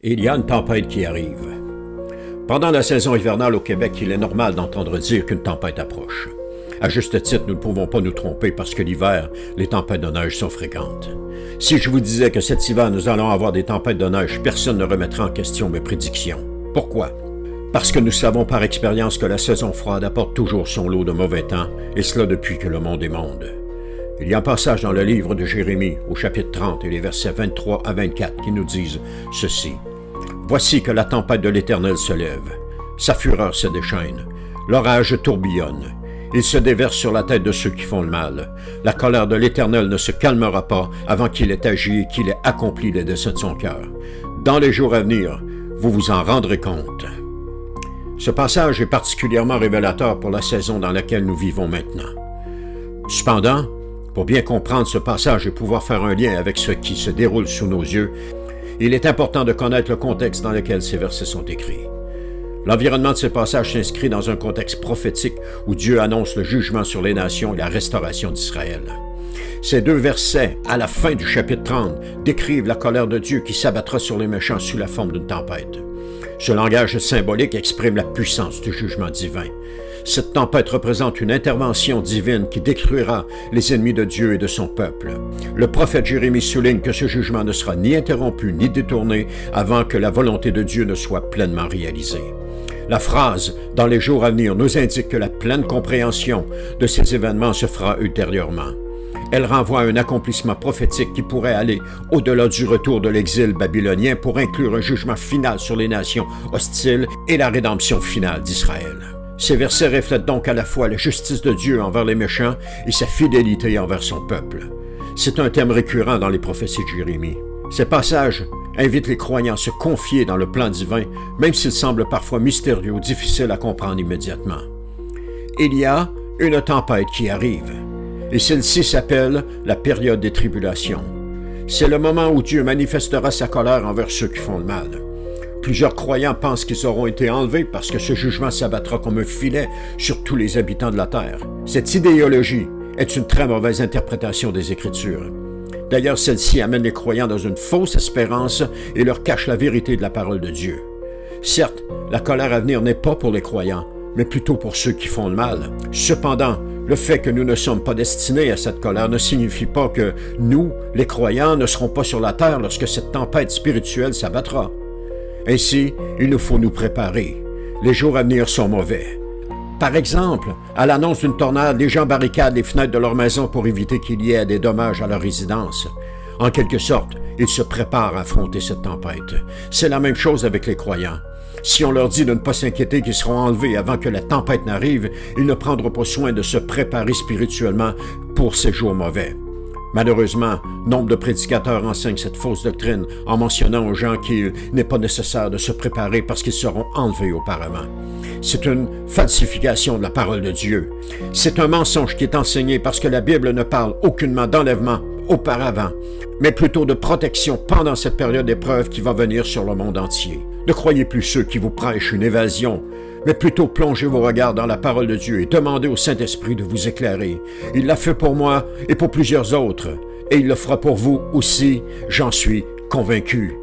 Il y a une tempête qui arrive. Pendant la saison hivernale au Québec, il est normal d'entendre dire qu'une tempête approche. À juste titre, nous ne pouvons pas nous tromper parce que l'hiver, les tempêtes de neige sont fréquentes. Si je vous disais que cet hiver, nous allons avoir des tempêtes de neige, personne ne remettrait en question mes prédictions. Pourquoi? Parce que nous savons par expérience que la saison froide apporte toujours son lot de mauvais temps, et cela depuis que le monde est monde. Il y a un passage dans le livre de Jérémie, au chapitre 30 et les versets 23 à 24, qui nous disent ceci. « Voici que la tempête de l'Éternel se lève. Sa fureur se déchaîne. L'orage tourbillonne. Il se déverse sur la tête de ceux qui font le mal. La colère de l'Éternel ne se calmera pas avant qu'il ait agi et qu'il ait accompli les desseins de son cœur. Dans les jours à venir, vous vous en rendrez compte. » Ce passage est particulièrement révélateur pour la saison dans laquelle nous vivons maintenant. Cependant, pour bien comprendre ce passage et pouvoir faire un lien avec ce qui se déroule sous nos yeux, il est important de connaître le contexte dans lequel ces versets sont écrits. L'environnement de ce passage s'inscrit dans un contexte prophétique où Dieu annonce le jugement sur les nations et la restauration d'Israël. Ces deux versets, à la fin du chapitre 30, décrivent la colère de Dieu qui s'abattra sur les méchants sous la forme d'une tempête. Ce langage symbolique exprime la puissance du jugement divin. Cette tempête représente une intervention divine qui détruira les ennemis de Dieu et de son peuple. Le prophète Jérémie souligne que ce jugement ne sera ni interrompu ni détourné avant que la volonté de Dieu ne soit pleinement réalisée. La phrase « dans les jours à venir » nous indique que la pleine compréhension de ces événements se fera ultérieurement. Elle renvoie à un accomplissement prophétique qui pourrait aller au-delà du retour de l'exil babylonien pour inclure un jugement final sur les nations hostiles et la rédemption finale d'Israël. Ces versets reflètent donc à la fois la justice de Dieu envers les méchants et sa fidélité envers son peuple. C'est un thème récurrent dans les prophéties de Jérémie. Ces passages invitent les croyants à se confier dans le plan divin, même s'il semble parfois mystérieux ou difficile à comprendre immédiatement. Il y a une tempête qui arrive, et celle-ci s'appelle la période des tribulations. C'est le moment où Dieu manifestera sa colère envers ceux qui font le mal. Plusieurs croyants pensent qu'ils auront été enlevés parce que ce jugement s'abattra comme un filet sur tous les habitants de la terre. Cette idéologie est une très mauvaise interprétation des Écritures. D'ailleurs, celle-ci amène les croyants dans une fausse espérance et leur cache la vérité de la parole de Dieu. Certes, la colère à venir n'est pas pour les croyants, mais plutôt pour ceux qui font le mal. Cependant, le fait que nous ne sommes pas destinés à cette colère ne signifie pas que nous, les croyants, ne serons pas sur la terre lorsque cette tempête spirituelle s'abattra. Ainsi, il nous faut nous préparer. Les jours à venir sont mauvais. Par exemple, à l'annonce d'une tornade, les gens barricadent les fenêtres de leur maison pour éviter qu'il y ait des dommages à leur résidence. En quelque sorte, ils se préparent à affronter cette tempête. C'est la même chose avec les croyants. Si on leur dit de ne pas s'inquiéter qu'ils seront enlevés avant que la tempête n'arrive, ils ne prendront pas soin de se préparer spirituellement pour ces jours mauvais. Malheureusement, nombre de prédicateurs enseignent cette fausse doctrine en mentionnant aux gens qu'il n'est pas nécessaire de se préparer parce qu'ils seront enlevés auparavant. C'est une falsification de la parole de Dieu. C'est un mensonge qui est enseigné parce que la Bible ne parle aucunement d'enlèvement auparavant, mais plutôt de protection pendant cette période d'épreuve qui va venir sur le monde entier. Ne croyez plus ceux qui vous prêchent une évasion, mais plutôt plongez vos regards dans la parole de Dieu et demandez au Saint-Esprit de vous éclairer. Il l'a fait pour moi et pour plusieurs autres, et il le fera pour vous aussi, j'en suis convaincu.